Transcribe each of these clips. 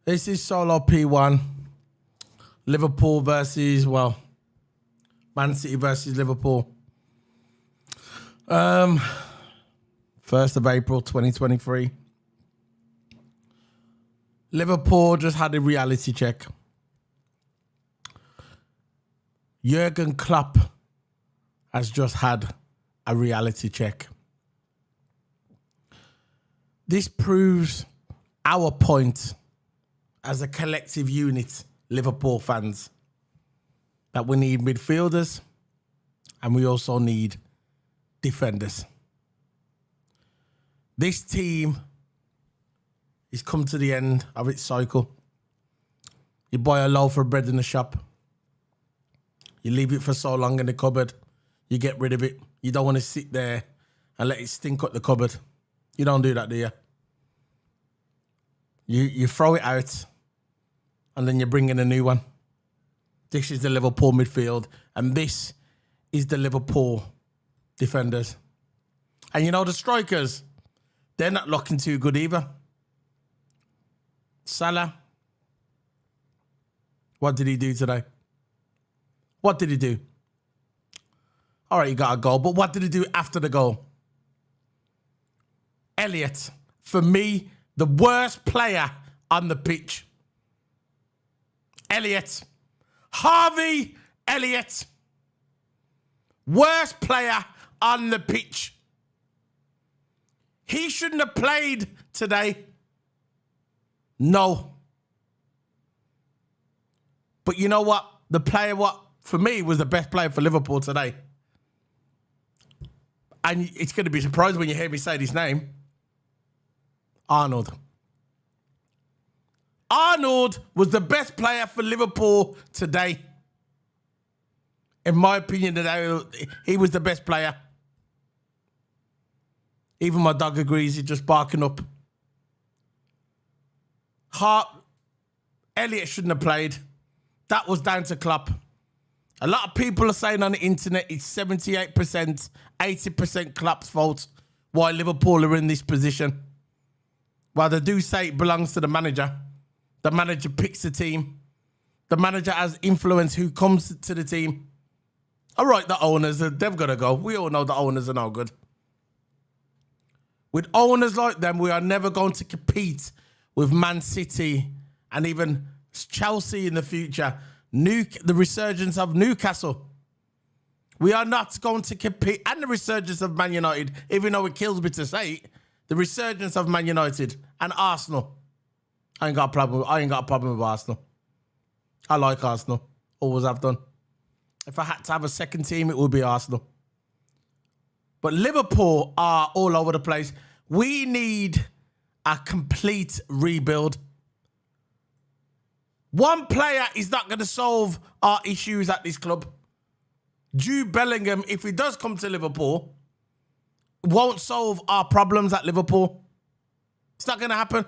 This is Solo P1. Liverpool versus, well, Man City versus Liverpool. 1st of April 2023. Liverpool just had a reality check. Jurgen Klopp has just had a reality check. This proves our point as a collective unit, Liverpool fans, that we need midfielders and we also need defenders. This team has come to the end of its cycle. You buy a loaf of bread in the shop. You leave it for so long in the cupboard, you get rid of it. You don't want to sit there and let it stink up the cupboard. You don't do that, do you? You throw it out and then you bring in a new one. This is the Liverpool midfield and this is the Liverpool defenders. And you know the strikers, they're not looking too good either. Salah, what did he do today? What did he do? All right, he got a goal, but what did he do after the goal? Elliott, for me, the worst player on the pitch. Elliott. Harvey Elliott. Worst player on the pitch. He shouldn't have played today. No. But you know what? The player, for me, was the best player for Liverpool today. And it's going to be surprised when you hear me say his name. Arnold. Arnold was the best player for Liverpool today. In my opinion, today, he was the best player. Even my dog agrees, he's just barking up. Elliott shouldn't have played. That was down to Klopp. A lot of people are saying on the internet it's 78%, 80% Klopp's fault why Liverpool are in this position. Well, they do say it belongs to the manager. The manager picks the team. The manager has influence who comes to the team. All right, the owners, they've got to go. We all know the owners are no good. With owners like them, we are never going to compete with Man City and even Chelsea in the future. The resurgence of Newcastle. We are not going to compete. And the resurgence of Man United, even though it kills me to say it, the resurgence of Man United and Arsenal. I ain't got a problem with Arsenal. I like Arsenal. Always have done. If I had to have a second team, it would be Arsenal. But Liverpool are all over the place. We need a complete rebuild. One player is not going to solve our issues at this club. Jude Bellingham, if he does come to Liverpool, won't solve our problems at Liverpool. It's not going to happen.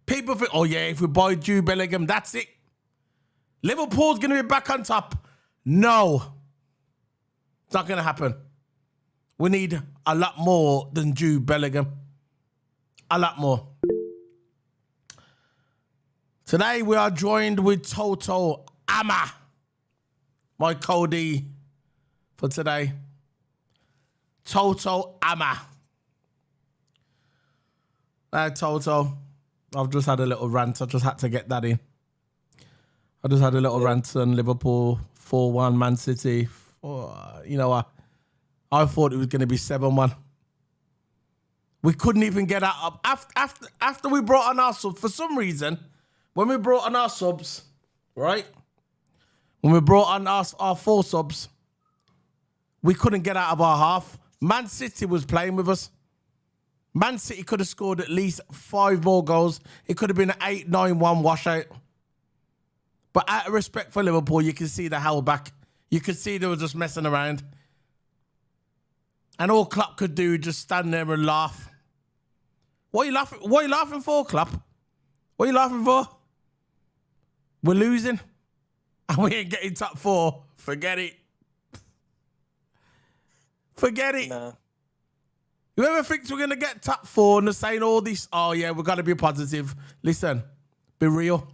People think, oh yeah, if we buy Jude Bellingham, that's it. Liverpool's going to be back on top. No. It's not going to happen. We need a lot more than Jude Bellingham. A lot more. Today we are joined with TOTO Ama, my Cody for today. TOTO Ama. Toto, I've just had a little rant. I just had to get that in. I just had a little rant on Liverpool 4-1 Man City. You know what? I thought it was going to be 7-1. We couldn't even get out of after we brought on our subs. For some reason, when we brought on our subs, right? When we brought on our 4 subs, we couldn't get out of our half. Man City was playing with us. Man City could have scored at least 5 more goals. It could have been an 8-9-1 washout. But out of respect for Liverpool, you can see they held back. You could see they were just messing around. And all Klopp could do just stand there and laugh. What are you laughing? What are you laughing for, Klopp? What are you laughing for? We're losing. And we ain't getting top 4. Forget it. Forget it. Nah. Whoever thinks we're going to get top 4 and they're saying all this, oh yeah, we've got to be positive. Listen, Be real.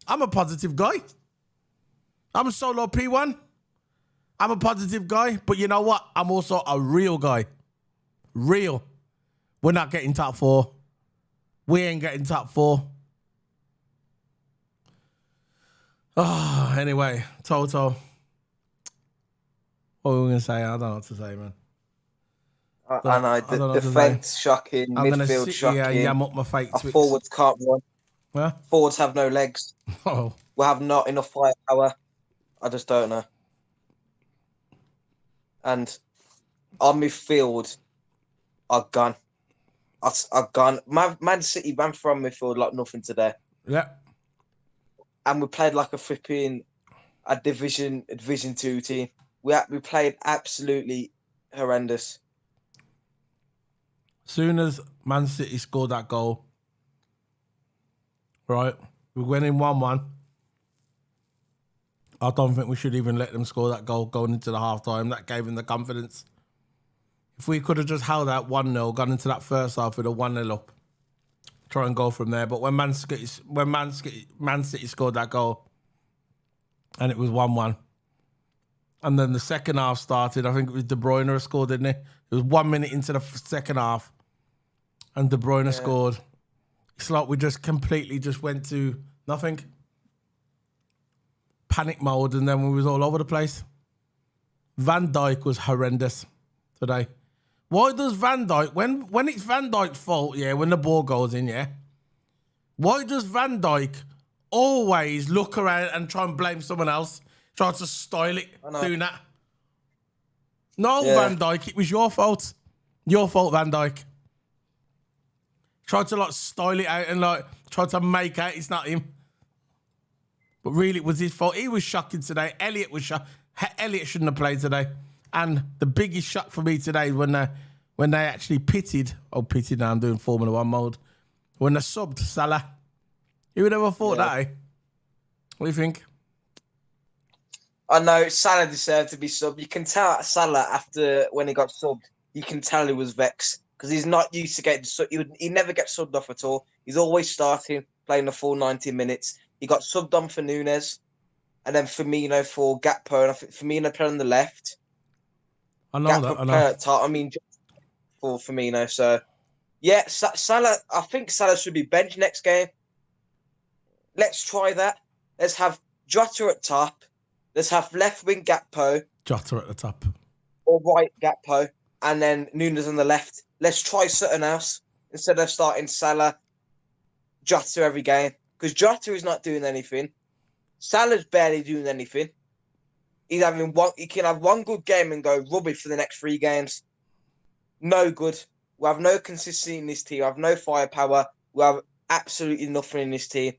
I'm a positive guy. I'm a solo P1. I'm a positive guy, but you know what? I'm also a real guy. Real. We're not getting top 4. We ain't getting top 4. Oh, anyway, Toto. What were we going to say? I don't know what to say, man. I know. The defence shocking, midfield shocking. Yeah, yam up my fake Our forwards can't run. Yeah? Forwards have no legs. Oh. We have not enough firepower. I just don't know. And our midfield are gone. Are gone. Man City ran from midfield like nothing today. Yeah. And we played like a Division 2 team. We played absolutely horrendous. Soon as Man City scored that goal, right, we went in 1-1. I don't think we should even let them score that goal going into the half-time. That gave them the confidence. If we could have just held out 1-0, gone into that first half with a 1-0 up, try and go from there. But when Man City scored that goal, and it was 1-1, and then the second half started, I think it was De Bruyne who scored, didn't he? It was 1 minute into the second half, and De Bruyne scored. It's like we just completely just went to nothing. Panic mode, and then we was all over the place. Van Dijk was horrendous today. Why does Van Dijk, when it's Van Dijk's fault, when the ball goes in, why does Van Dijk always look around and try and blame someone else, try to style it, doing that? No, Van Dijk, it was your fault. Your fault, Van Dijk. Tried to like style it out and like try to make out it's not him. But really, it was his fault. He was shocking today. Elliot was shocked. Elliot shouldn't have played today. And the biggest shock for me today is when they actually pitted. Now I'm doing Formula 1 mode. When they subbed Salah. Who would ever thought that, eh? What do you think? I know Salah deserved to be subbed. You can tell Salah when he got subbed, you can tell he was vexed because he's not used to getting subbed. He never gets subbed off at all. He's always starting, playing the full 90 minutes. He got subbed on for Nunes, and then Firmino for Gakpo, and I think Firmino played on the left. I know Gakpo that. I know. top. For Firmino. So, yeah, Salah. I think Salah should be benched next game. Let's try that. Let's have Jota at top. Let's have left wing Gakpo. Jota at the top. Or right Gakpo, and then Nunes on the left. Let's try something else instead of starting Salah, Jota every game. Because Jota is not doing anything. Salah's barely doing anything. He's having he can have one good game and go rubbish for the next 3 games. No good. We have no consistency in this team. We have no firepower. We have absolutely nothing in this team.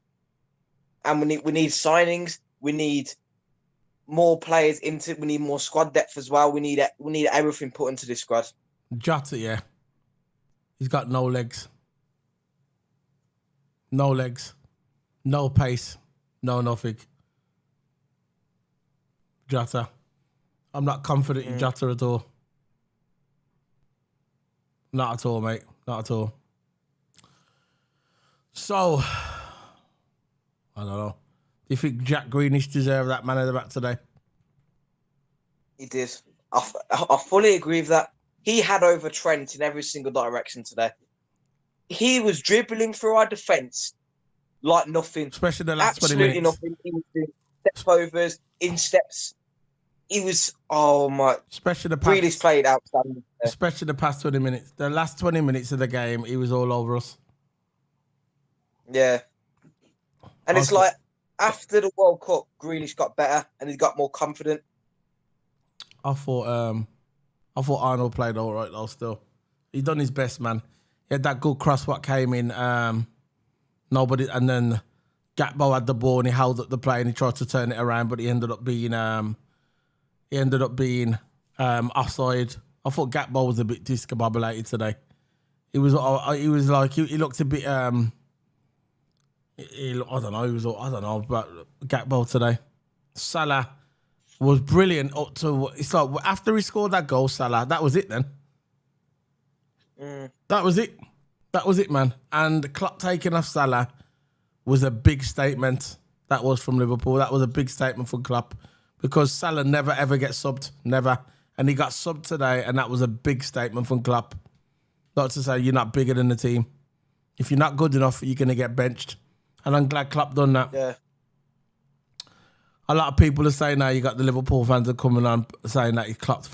And we need signings. We need more players into. We need more squad depth as well. We need everything put into this squad. Jota, he's got no legs. No legs. No pace. No nothing. Jota. I'm not confident in Jota at all. Not at all, mate. Not at all. So, I don't know. Do you think Jack Grealish deserved that man of the back today? He did. I fully agree with that. He had over Trent in every single direction today. He was dribbling through our defence like nothing. Especially the last Absolutely 20 minutes. Nothing. He was doing step overs, insteps. He was, oh my. Especially the Grealish played outstanding. Especially the past 20 minutes. The last 20 minutes of the game, he was all over us. Yeah. And it's like, after the World Cup, Grealish got better and he got more confident. I thought Arnold played all right though still. He done his best, man. He had that good cross what came in. And then Gakpo had the ball and he held up the play and he tried to turn it around, but he ended up being offside. I thought Gakpo was a bit discombobulated today. He looked a bit I don't know about Gakpo today. Salah was brilliant up to, it's like after he scored that goal, Salah, that was it then. That was it. That was it, man. And Klopp taking off Salah was a big statement. That was from Liverpool. That was a big statement from Klopp because Salah never ever gets subbed, never, and he got subbed today, and that was a big statement from Klopp. Not to say you're not bigger than the team. If you're not good enough, you're gonna get benched, and I'm glad Klopp done that. Yeah. A lot of people are saying now you got the Liverpool fans are coming on saying that it's Klopp's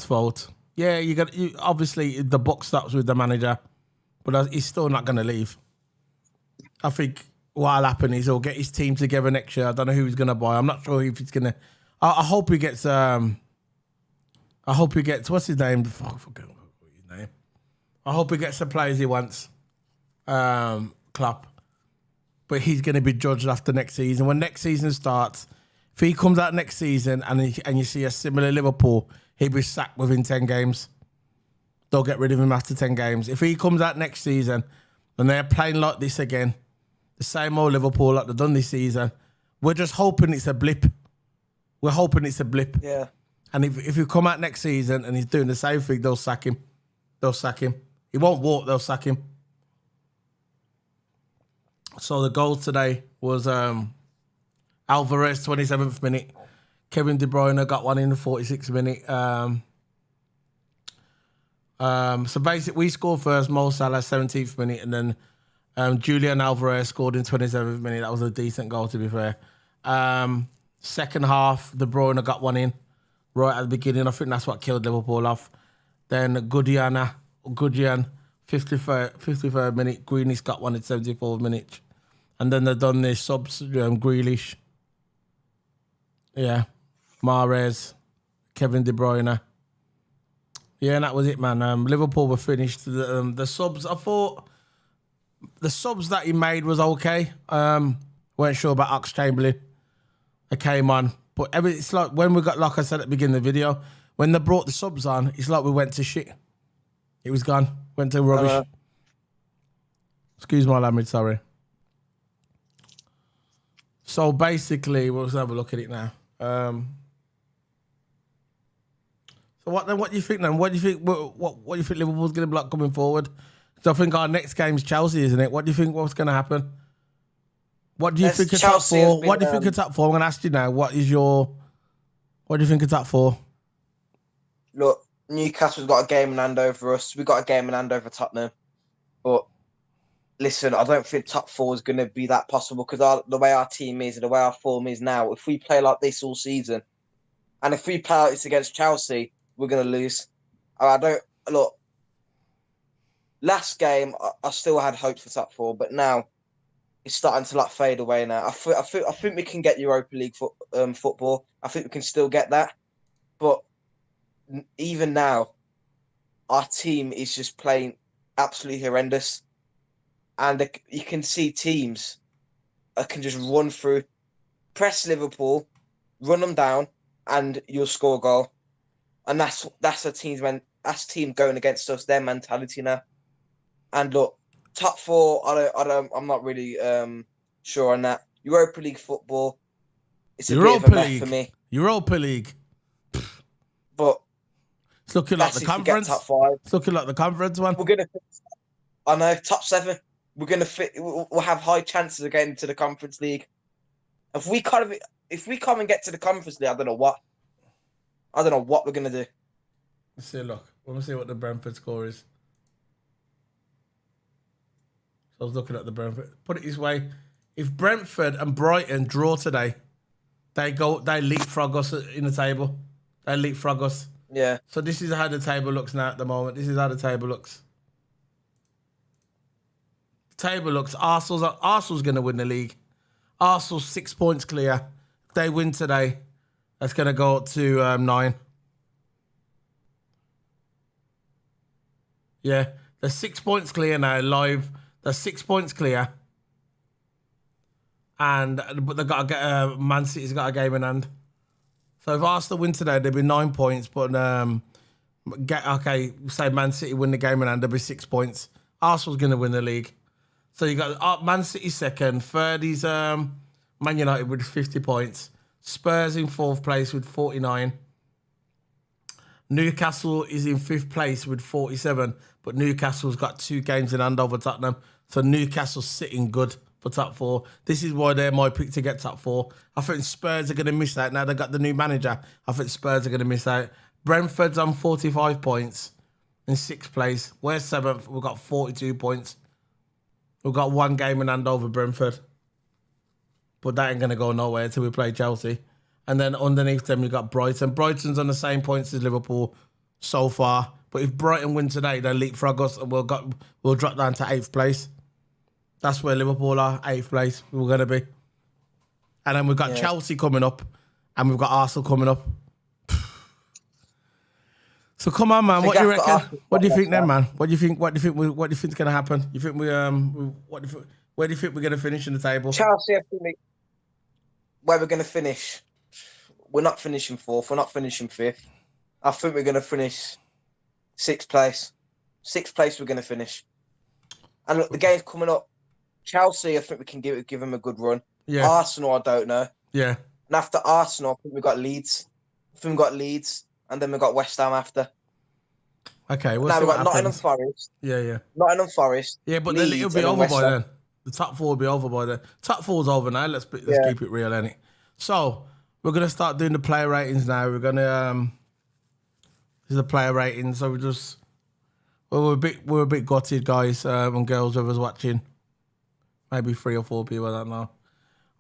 fault. Yeah, you obviously the buck stops with the manager, but he's still not going to leave. I think what'll happen is he'll get his team together next year. I don't know who he's going to buy. I'm not sure if he's going to. I hope he gets. I hope he gets. What's his name? I forgot his name. I hope he gets the players he wants. Klopp. But he's going to be judged after next season. When next season starts, if he comes out next season and you see a similar Liverpool, he'll be sacked within 10 games. They'll get rid of him after 10 games. If he comes out next season and they're playing like this again, the same old Liverpool like they've done this season, we're just hoping it's a blip. We're hoping it's a blip. Yeah. And if you come out next season and he's doing the same thing, they'll sack him. They'll sack him. He won't walk, they'll sack him. So the goal today was Alvarez, 27th minute. Kevin De Bruyne got one in the 46th minute. So basically, we scored first, Mo Salah, 17th minute, and then Julian Alvarez scored in 27th minute. That was a decent goal, to be fair. Second half, De Bruyne got one in right at the beginning. I think that's what killed Liverpool off. Then Gudjan, 53rd minute. Greenish got one in 74th minute. And then they've done this subs, Grealish. Yeah. Mahrez, Kevin De Bruyne. Yeah, and that was it, man. Liverpool were finished. The subs, I thought the subs that he made was okay. Weren't sure about Ox-Chamberlain. They came on. But it's like when we got, like I said at the beginning of the video, when they brought the subs on, it's like we went to shit. It was gone. Went to rubbish. Excuse my language, sorry. So basically, we'll have a look at it now. So what then? What do you think then? What do you think? What do you think Liverpool's going to be like coming forward? So I think our next game's Chelsea, isn't it? What do you think? What's going to happen? What do you think of top four? What do you think of top four? I'm going to ask you now. What do you think of top four? Look, Newcastle's got a game in hand over us. We've got a game in hand over Tottenham. But listen, I don't think top four is going to be that possible because the way our team is and the way our form is now, if we play like this all season, and if we play like this against Chelsea, we're going to lose. Look, last game, I still had hope for top four, but now it's starting to like fade away now. I think we can get Europa League football. I think we can still get that. But even now, our team is just playing absolutely horrendous. And you can see teams can just run through, press Liverpool, run them down, and you'll score a goal. And that's a team going against us, their mentality now. And look, top four, I'm not really sure on that. Europa League football, it's a bit of a mess for me. Europa League. But it's looking like the conference. Top five. It's looking like the conference one. We're gonna. I know, top seven. We're gonna fit. We'll have high chances of getting to the Conference League. If we come and get to the Conference League, I don't know what we're gonna do. Let's see. Look, let's see what the Brentford score is. So I was looking at the Brentford. Put it this way: if Brentford and Brighton draw today, they leapfrog us in the table. They leapfrog us. Yeah. So this is how the table looks now at the moment. This is how the table looks. Table looks. Arsenal's going to win the league. Arsenal's 6 points clear. If they win today, that's going to go up to 9. Yeah, they're 6 points clear now. Live, they're 6 points clear. But they got to get Man City's got a game in hand. So if Arsenal win today, there'll be 9 points. But say Man City win the game in hand, there'll be 6 points. Arsenal's going to win the league. So you got Man City second, third is Man United with 50 points, Spurs in fourth place with 49. Newcastle is in fifth place with 47, but Newcastle's got 2 games in hand over Tottenham, So Newcastle's sitting good for top 4. This is why they're my pick to get top 4. I think Spurs are going to miss out. Now they've got the new manager. I think Spurs are going to miss out. Brentford's on 45 points in 6th place. We're 7th. We've got 42 points. We've got 1 game in hand over Brentford. But that ain't going to go nowhere until we play Chelsea. And then underneath them, you've got Brighton. Brighton's on the same points as Liverpool so far. But if Brighton win today, they'll leapfrog us and we'll drop down to 8th place. That's where Liverpool are, 8th place. We're going to be. And then we've got Chelsea coming up. And we've got Arsenal coming up. So come on, man. What do you reckon? What do you think then, man? What do you think? What do you think's going to happen? You think where do you think we're going to finish in the table? Chelsea, where we're going to finish. We're not finishing 4th. We're not finishing 5th. I think we're going to finish 6th place. 6th place we're going to finish. And look, the game's coming up. Chelsea, I think we can give them a good run. Yeah. Arsenal, I don't know. Yeah. And after Arsenal, I think we've got Leeds. And then we've got West Ham after. Okay, now we've got Nottingham Forest. Yeah. Nottingham Forest. Yeah, but Leeds, then it'll be over by then. The top 4 will be over by then. Top 4's over now. Let's keep it real, innit? So we're gonna start doing the player ratings now. We're gonna this is the player ratings. So we're a bit gutted, guys and girls, whoever's watching. Maybe 3 or 4 people, I don't know.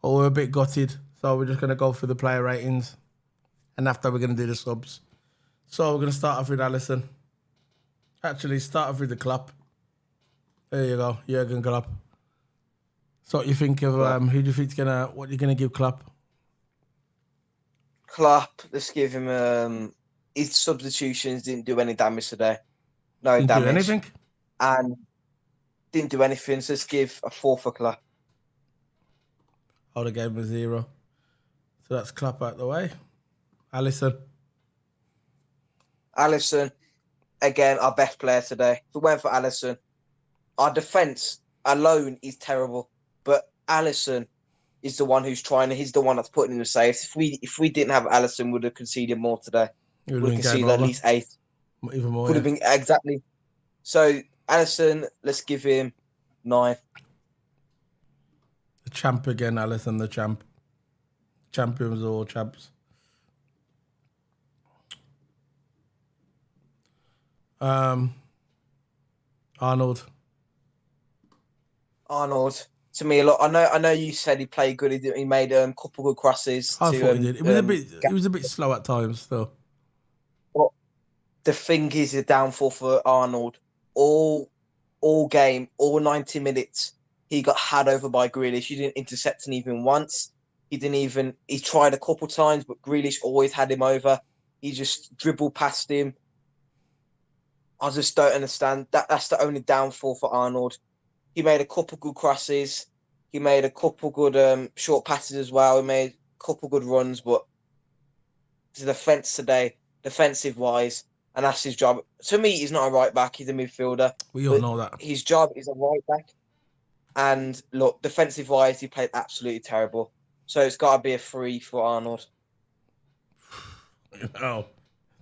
But we're a bit gutted. So we're just gonna go through the player ratings. And after we're gonna do the subs. So we're gonna start off with Alisson. Actually, start off with the Klopp. There you go, Jurgen Klopp. So what you think of who do you think's what you're gonna give Klopp? Klopp, let's give him his substitutions didn't do any damage today. No didn't damage. Do anything? And didn't do anything, so let's give a 4 for Klopp. I would have gave him a 0. So that's Klopp out the way. Alisson, again, our best player today. If we went for Alisson, our defence alone is terrible. But Alisson is the one who's trying. He's the one that's putting in the saves. If we didn't have Alisson, we'd have conceded more today. We'd have conceded at least 8. Even more. Would have been exactly. So Alisson, let's give him 9. The champ again, Alisson, the champ. Champions or champs. Arnold. To me, look, I know you said he played good. He made a couple good crosses. I thought he did. It was a bit slow at times, though. But the thing is, the downfall for Arnold, all game, all 90 minutes, he got had over by Grealish. He didn't intercept him even once. He tried a couple times, but Grealish always had him over. He just dribbled past him. I just don't understand. That's the only downfall for Arnold. He made a couple good crosses. He made a couple good short passes as well. He made a couple good runs, but the defence today, defensive-wise, and that's his job. To me, he's not a right-back. He's a midfielder. We all know that. His job is a right-back. And, look, defensive-wise, he played absolutely terrible. So it's got to be a 3 for Arnold. Oh,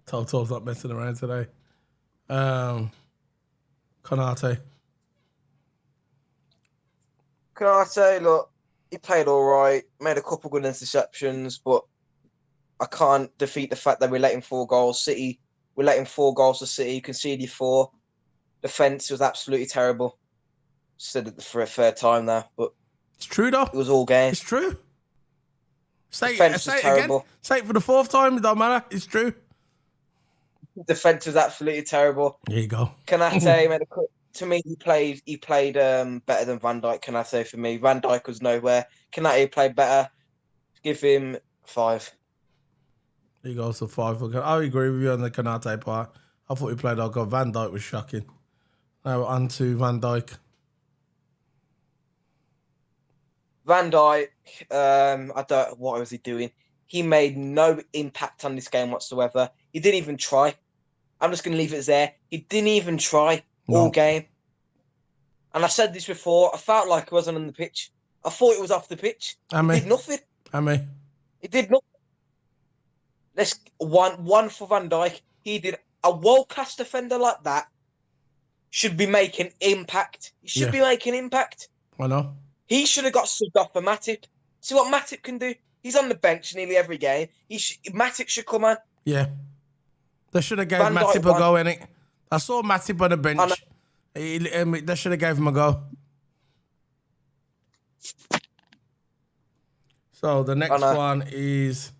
Toto's not messing around today. Konate, look, he played all right, made a couple good interceptions, but I can't defeat the fact that we're letting 4 goals. City, we're letting 4 goals to City, conceded 4. Defence was absolutely terrible. Said it for a third time now, but it's true though. It was all game. It's true. Say it terrible. Again. Say it for the 4th time. It don't matter. It's true. Defense was absolutely terrible. There you go. Konate made to me, he played better than Van Dijk. Konate for me, Van Dijk was nowhere. Konate played better. Give him 5. He goes to 5. I agree with you on the Konate part. I thought he played all good. Van Dijk was shocking. Now on to Van Dijk. Van Dijk, I don't. What was he doing? He made no impact on this game whatsoever. He didn't even try. I'm just going to leave it there. He didn't even try all game. And I said this before. I felt like he wasn't on the pitch. I thought it was off the pitch. He did nothing. He did nothing. Let's one for Van Dijk. He did a world-class defender like that. should be making impact. He should be making impact. I know. He should have got subbed off for Matip. See what Matip can do? He's on the bench nearly every game. Matip should come on. Yeah. They should have gave Van Dijk Matip a go, innit? I saw Matip on the bench. They should have gave him a go. So the next one is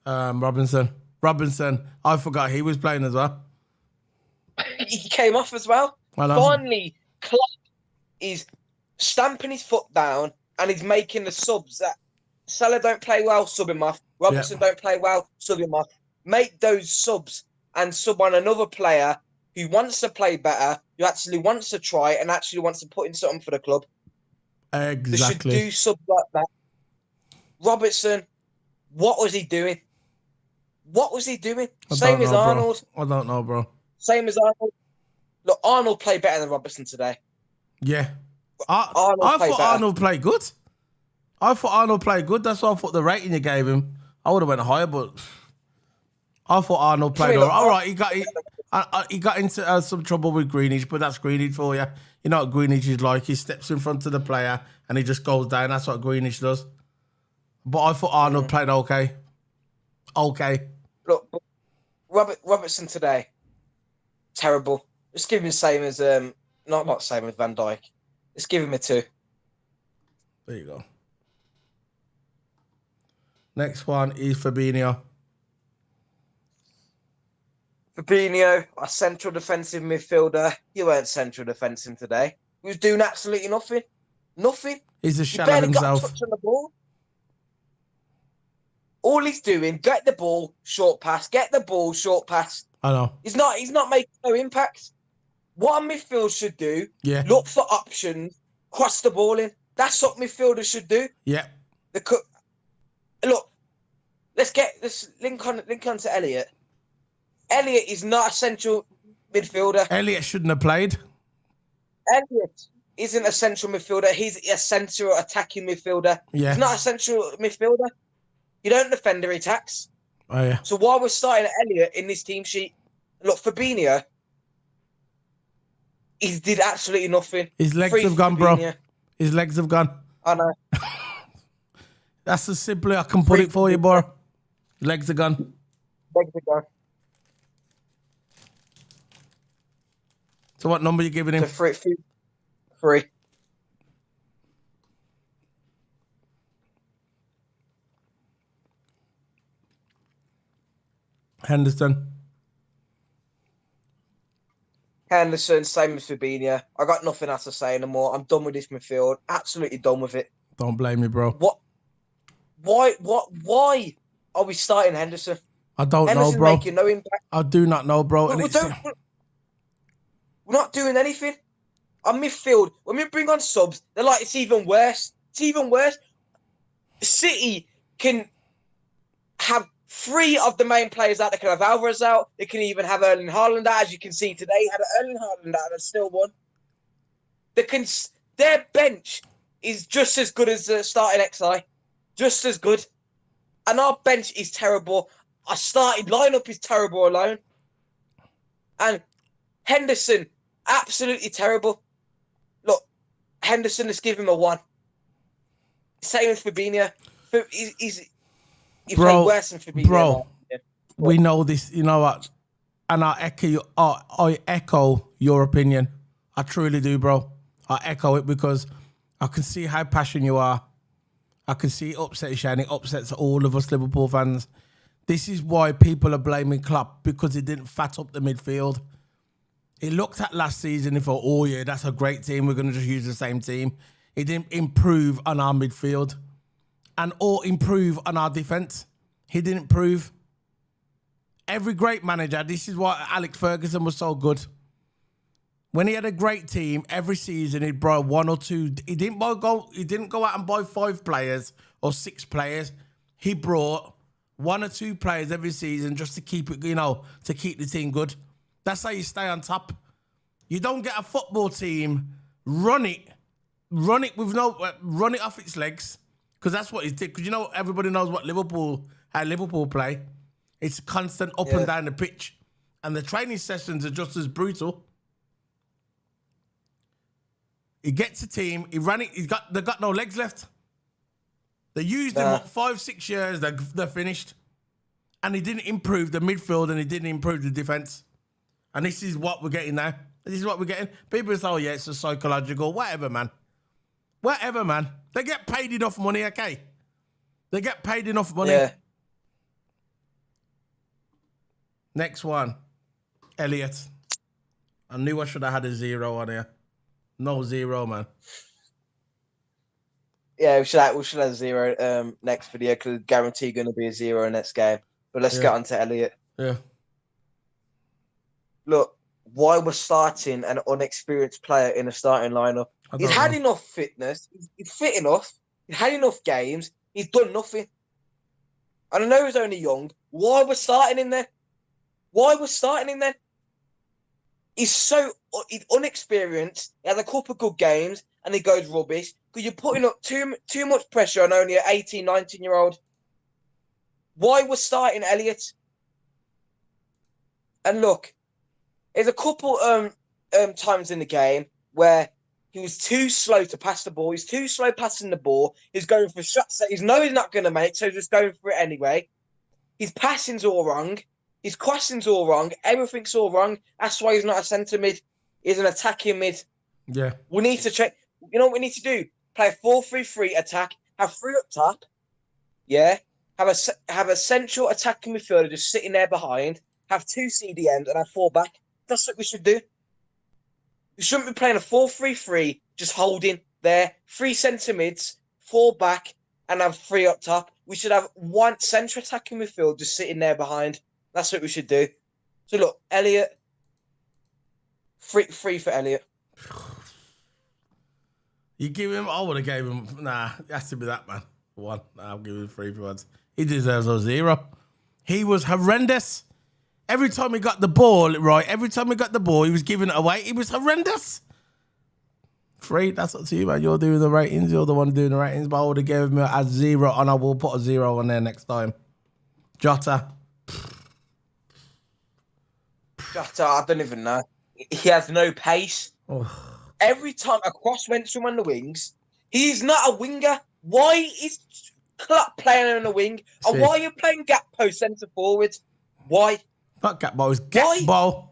Robinson. Robinson, I forgot he was playing as well. He came off as well. Finally, Klopp is stamping his foot down and he's making the subs that Salah don't play well, sub him off. Robinson don't play well, sub him off. Make those subs and sub on another player who wants to play better, who actually wants to try and actually wants to put in something for the club. Exactly. They should do subs like that. Robertson, what was he doing? What was he doing? Same as Arnold. I don't know, bro. Same as Arnold. Look, Arnold played better than Robertson today. Yeah. I thought Arnold played good. I thought Arnold played good. That's why I thought the rating you gave him, I would have went higher, but I thought Arnold played all right. He got into some trouble with Greenish, but that's Greenish for you. You know what Greenish is like. He steps in front of the player and he just goes down. That's what Greenish does. But I thought Arnold played okay. Okay. Look, Robertson today, terrible. Just give him the same as not same as Van Dijk. Just give him a 2. There you go. Next one is Fabinho. Fabinho, a central defensive midfielder. You weren't central defensive today. He was doing absolutely nothing. Nothing. He's a shell of himself. Got a touch on the ball. All he's doing, get the ball, short pass. Get the ball, short pass. I know. He's not making no impact. What a midfield should do, look for options, cross the ball in. That's what midfielders should do. Yeah. Look, let's link on to Elliot. Elliot is not a central midfielder. Elliot shouldn't have played. Elliot isn't a central midfielder. He's a central attacking midfielder. Yeah. He's not a central midfielder. You don't defend or attacks. Oh, yeah. So why we're starting Elliot in this team sheet? Look, Fabinho, he did absolutely nothing. His legs have gone, bro. His legs have gone. I know. That's as simply I can put it for you, bro. Legs are gone. Legs are gone. So what number are you giving him? 3. Henderson, same as Fabinho. I got nothing else to say anymore. I'm done with this midfield. Absolutely done with it. Don't blame me, bro. Why are we starting Henderson? I don't Henderson know, bro. Making no impact. I do not know, bro. We're not doing anything. On midfield, when we bring on subs, they're like, it's even worse. It's even worse. City can have 3 of the main players out. They can have Alvarez out. They can even have Erling Haaland out. As you can see today, had Erling Haaland out and still won. Their bench is just as good as the starting XI. Just as good. And our bench is terrible. Our starting lineup is terrible alone. And Henderson, absolutely terrible. Look, Henderson, let's give him a 1. Same with Fabinho. He played worse than Fabinho. Bro, we know this, you know what? And I echo your opinion. I truly do, bro. I echo it because I can see how passionate you are. I can see it upsets you and it upsets all of us Liverpool fans. This is why people are blaming Klopp, because he didn't fat up the midfield. He looked at last season and thought, oh yeah, that's a great team. We're going to just use the same team. He didn't improve on our midfield or improve on our defence. He didn't improve. Every great manager, this is why Alex Ferguson was so good. When he had a great team, every season he'd buy 1 or 2. He didn't go out and buy 5 players or 6 players. He brought 1 or 2 players every season just to keep it, to keep the team good. That's how you stay on top. You don't get a football team, run it off its legs, because that's what he did. Because everybody knows how Liverpool play. It's constant up and down the pitch, and the training sessions are just as brutal. He gets a team. He ran it. They got no legs left. They used him up 5-6 years. They're finished. And he didn't improve the midfield and he didn't improve the defense. And this is what we're getting now. This is what we're getting. People say, oh yeah, it's a psychological. Whatever, man. Whatever, man. They get paid enough money, okay? They get paid enough money. Yeah. Next one. Elliot. I knew I should have had a 0 on here. No 0, man. Yeah, we should have 0 next video because guarantee going to be a 0 next game. But let's get on to Elliot. Yeah. Look, why we're starting an unexperienced player in a starting lineup? He's had enough fitness. He's fit enough. He's had enough games. He's done nothing. And I know he's only young. Why we're starting him then? Why we're starting him then? He's unexperienced. He has a couple of good games and he goes rubbish because you're putting up too much pressure on only an 18, 19-year-old. Why we're starting Elliot? And look, there's a couple times in the game where he was too slow to pass the ball. He's too slow passing the ball. He's going for shots that he's not going to make, so he's just going for it anyway. His passing's all wrong. His crossing's all wrong. Everything's all wrong. That's why he's not a centre mid. He's an attacking mid. Yeah. We need to check. You know what we need to do? Play a 4-3-3 attack. Have 3 up top. Yeah. Have a central attacking midfielder just sitting there behind. Have 2 CDMs and have 4 back. That's what we should do. We shouldn't be playing a 4-3-3, just holding there. 3 centre mids, 4 back, and have 3 up top. We should have 1 centre attacking midfield just sitting there behind. That's what we should do. So look, Elliot, free for Elliot. You give him, I would have gave him, nah, it has to be that, man. 1. Nah, I'll give him 3 for once. He deserves a 0. He was horrendous. Every time he got the ball, right, he was giving it away. He was horrendous. 3, that's up to you, man. You're doing the ratings. You're the one doing the ratings. But I would have given him a 0, and I will put a 0 on there next time. Jota, I don't even know. He has no pace. Oh. Every time a cross went to him on the wings, he's not a winger. Why is Klopp playing on the wing? And why are you playing gap post centre forward? Why? Not Gakpo, it's Gakpo.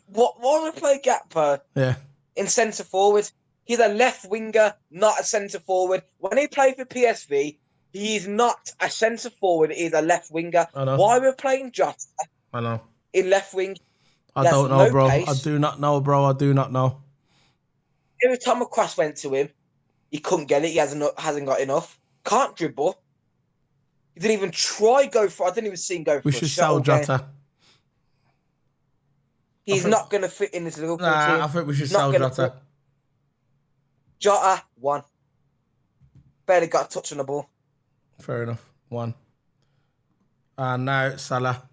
Why are we playing Gakpo? Yeah. In centre forward? He's a left winger, not a centre forward. When he played for PSV, he is not a centre forward. He's a left winger. Why are we playing Jota? I know. In left wing? I don't know, bro. Pace. I do not know, bro. I do not know. Every time a cross went to him, he couldn't get it. He hasn't got enough. Can't dribble. He didn't even try go for. I didn't even see him go for. We should sell Jota. He's not going to fit in this Liverpool team. I think we should sell Jota. Jota 1. Barely got a touch on the ball. Fair enough. 1. And now Salah.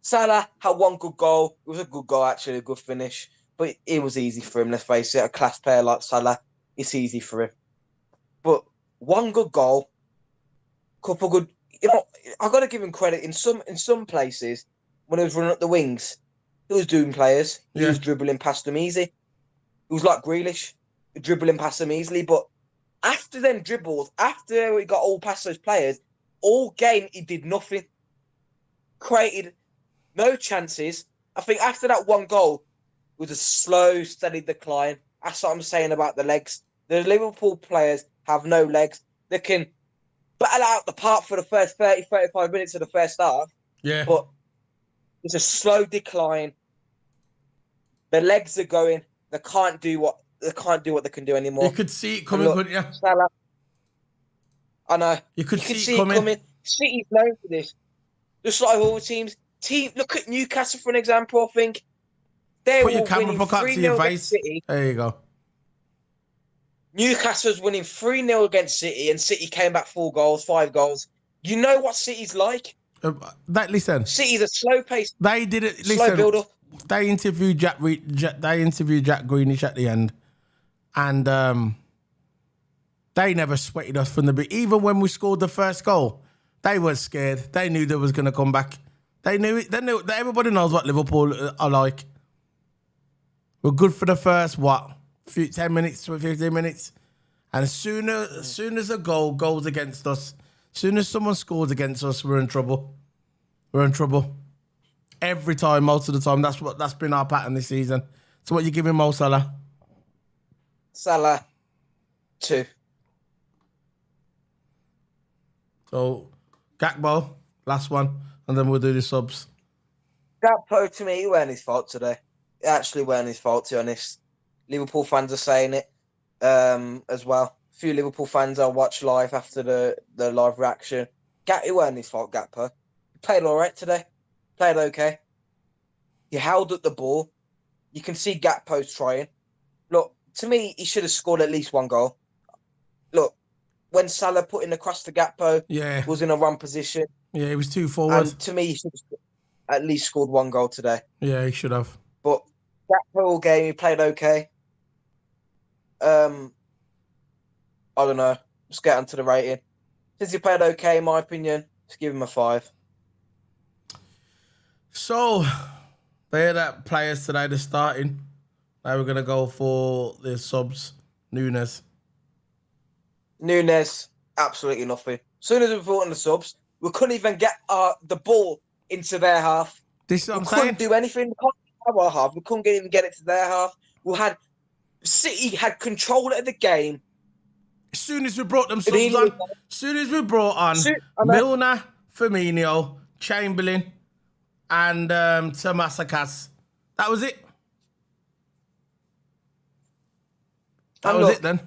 Salah had 1 good goal. It was a good goal, actually, a good finish. But it was easy for him, let's face it. A class player like Salah, it's easy for him. But 1 good goal, couple good... You know, I've got to give him credit. In some places, when he was running up the wings, he was doing players. He was dribbling past them easy. It was like Grealish, dribbling past them easily. But after them dribbles, after he got all past those players, all game he did nothing. Created no chances. I think after that 1 goal, it was a slow, steady decline. That's what I'm saying about the legs. The Liverpool players have no legs. They can battle out the park for the first 30, 35 minutes of the first half. Yeah. But it's a slow decline. The legs are going. They can't do what they can do anymore. You could see it coming, couldn't you? Salah, I know. You could see it coming. City's known for this. Just like all the teams. Look at Newcastle for an example. I think they Put were your camera winning back up to your face. City. There you go. Newcastle's winning 3-0 against City, and City came back 4 goals, 5 goals. You know what City's like? Listen. City's a slow pace. They did it. Listen, slow build up. They interviewed Jack Greenish at the end, and they never sweated us from the beginning. Even when we scored the first goal, they weren't scared. They knew they was going to come back. They knew it. They knew that everybody knows what Liverpool are like. We're good for the first, 10 minutes, 15 minutes? And as soon as a goal goes against us, as soon as someone scores against us, we're in trouble. We're in trouble. Every time, most of the time. That's been our pattern this season. So what you giving Mo Salah? Salah, 2. So Gakpo, last one, and then we'll do the subs. Gakpo, to me, it weren't his fault today. It actually weren't his fault, to be honest. Liverpool fans are saying it as well. A few Liverpool fans I watched live after the live reaction. It weren't his fault, Gakpo. He played all right today. Played okay. He held up the ball. You can see Gakpo's trying. Look, to me, he should have scored at least 1 goal. Look, when Salah put in across to Gakpo, was in a run position. Yeah, he was too forward. And to me, he should have at least scored 1 goal today. Yeah, he should have. But Gakpo all game, he played okay. I don't know. Let's get onto the rating. Since he played okay, in my opinion, let's give him a 5. So, they're that players today, they're starting. Now we're going to go for the subs. Nunes, absolutely nothing. As soon as we brought in the subs, we couldn't even get the ball into their half. This is what I'm saying. We couldn't do anything. We couldn't our half. We couldn't even get it to their half. City had control of the game. As soon as we brought them subs on, as soon as we brought on Milner, Firmino, Chamberlain, and Tomasikas, that was it. That was it then.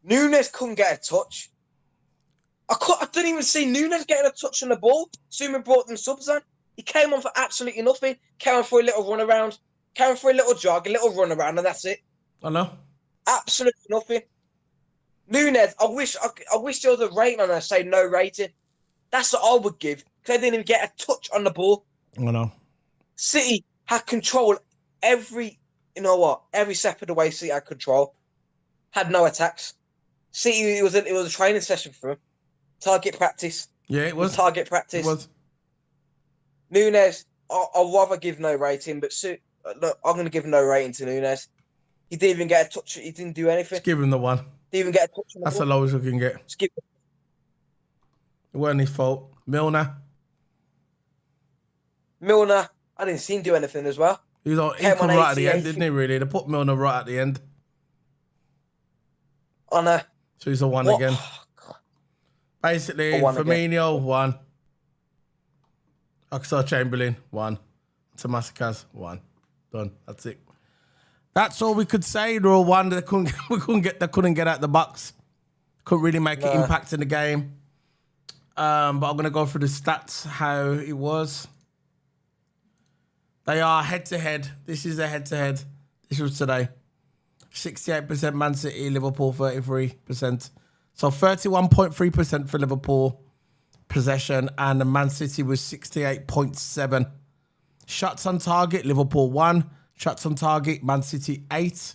Nunes couldn't get a touch. I didn't even see Nunes getting a touch on the ball. Soon we brought them subs on. He came on for absolutely nothing. Came on for a little run around. Came on for a little jog, a little run around, and that's it. I know. Absolutely nothing. Nunes, I wish there was a rating on there say no rating. That's what I would give. Because they didn't even get a touch on the ball. I know. City had control every step of the way. City had control. Had no attacks. City, it was a training session for him. Target practice. Yeah, it was. Target practice. It was. Nunes, I'll rather give no rating, but look, I'm going to give no rating to Nunes. He didn't even get a touch. He didn't do anything. Just give him the 1. Didn't even get a touch on the That's ball. the lowest we can get. Just give him. It wasn't his fault. Milner, I didn't see him do anything as well. he come right at the end, didn't he, really? They put Milner right at the end. I know. So he's a 1 again. Basically, Firmino, 1. Oxlade-Chamberlain, 1. Tomasikas, 1. Done. That's it. That's all we could say. They're all 1. They couldn't get out the box. Couldn't really make an impact in the game. But I'm gonna go through the stats how it was. They are head-to-head. This is a head-to-head. This was today. 68% Man City, Liverpool 33%. So 31.3% for Liverpool possession, and the Man City was 68.7. Shots on target, Liverpool 1. Shots on target, Man City 8.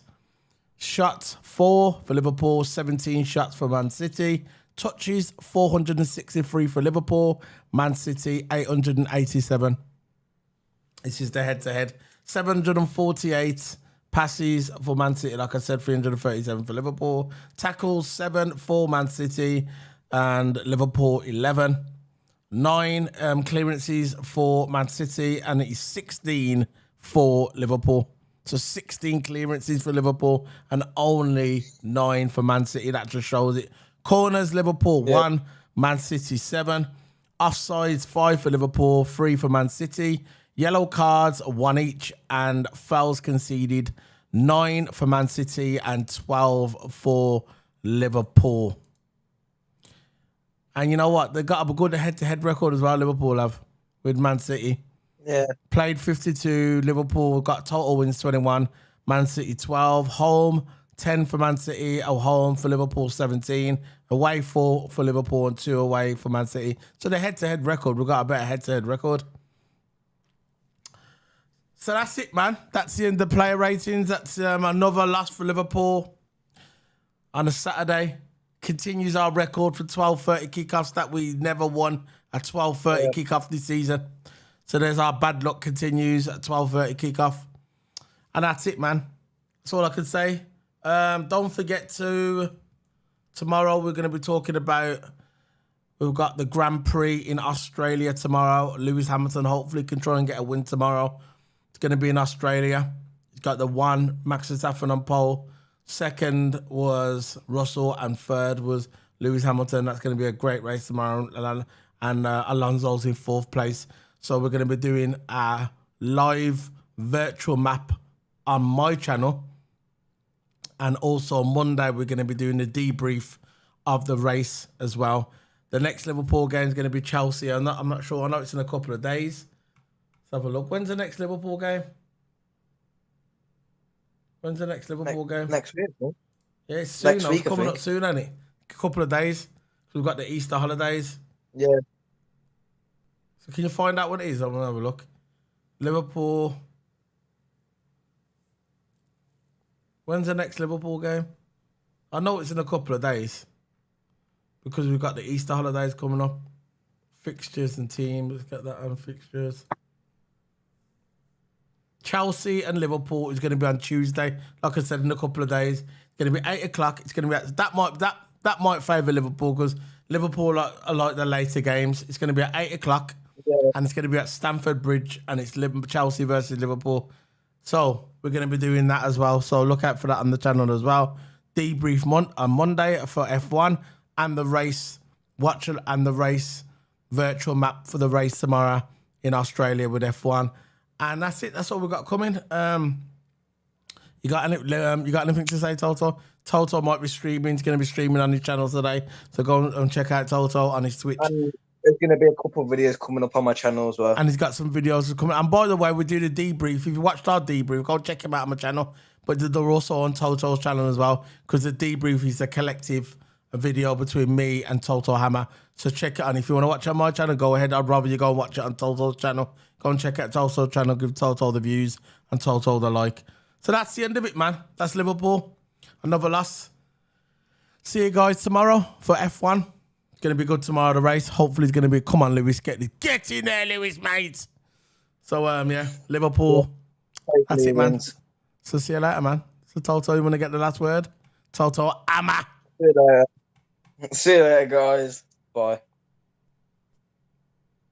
Shots 4 for Liverpool, 17 shots for Man City. Touches 463 for Liverpool, Man City 887. This is the head-to-head. 748 passes for Man City, like I said, 337 for Liverpool. Tackles 7 for Man City and Liverpool 11. 9 clearances for Man City and it's 16 for Liverpool. So 16 clearances for Liverpool and only 9 for Man City. That just shows it. Corners, Liverpool 1, Man City 7. Offsides 5 for Liverpool, 3 for Man City. Yellow cards 1 each, and fouls conceded 9 for Man City and 12 for Liverpool. And you know what? They got a good head-to-head record as well, Liverpool have, with Man City. Yeah. Played 52, Liverpool got total wins 21, Man City 12, home 10 for Man City, home for Liverpool 17, away 4 for Liverpool and 2 away for Man City. So the head-to-head record, we've got a better head-to-head record. So that's it, man. That's the end of the player ratings. That's another loss for Liverpool on a Saturday. Continues our record for 12:30 kickoffs that we never won a 12:30 kickoff this season. So there's our bad luck continues at 12:30 kickoff. And that's it, man. That's all I can say. Don't forget tomorrow we're going to be talking about, we've got the Grand Prix in Australia tomorrow. Lewis Hamilton hopefully can try and get a win tomorrow. It's going to be in Australia. He's got the one, Max Verstappen on pole. Second was Russell, and third was Lewis Hamilton. That's going to be a great race tomorrow. And Alonso's in fourth place. So we're going to be doing a live virtual map on my channel. And also Monday, we're going to be doing the debrief of the race as well. The next Liverpool game is going to be Chelsea. I'm not sure. I know it's in a couple of days. Let's have a look. When's the next Liverpool game? When's the next Liverpool game? Next week. Yeah, it's soon. Next week, It's coming up soon, ain't it? A couple of days. We've got the Easter holidays. Yeah. So can you find out what it is? I'm going to have a look. Liverpool. When's the next Liverpool game? I know it's in a couple of days because we've got the Easter holidays coming up. Fixtures and teams. Let's get that on fixtures. Chelsea and Liverpool is going to be on Tuesday. Like I said, in a couple of days. It's going to be 8 o'clock. It's going to be that might favour Liverpool because Liverpool are like the later games. It's going to be at 8 o'clock. Yeah. And it's going to be at Stamford Bridge, and it's Chelsea versus Liverpool. So we're going to be doing that as well. So look out for that on the channel as well. Debrief on Monday for F1 and the race. Watch it and the race virtual map for the race tomorrow in Australia with F1. And that's it. That's all we've got coming. You got anything to say, Toto? Toto might be streaming. He's going to be streaming on his channel today. So go and check out Toto on his Twitch. There's going to be a couple of videos coming up on my channel as well. And he's got some videos coming. And by the way, we do the debrief. If you watched our debrief, go check him out on my channel. But they're also on Toto's channel as well, because the debrief is a collective video between me and Toto Hammer. So check it out. If you want to watch it on my channel, go ahead. I'd rather you go and watch it on Toto's channel. Go and check out Toto's channel. Give Toto the views and Toto the like. So that's the end of it, man. That's Liverpool. Another loss. See you guys tomorrow for F1. It's going to be good tomorrow, the race. Hopefully it's going to be, come on, Lewis, get in there, Lewis, mate. So, yeah, Liverpool. That's it, man. So see you later, man. So, Toto, you want to get the last word? Toto Hammer. See you later, guys. Bye.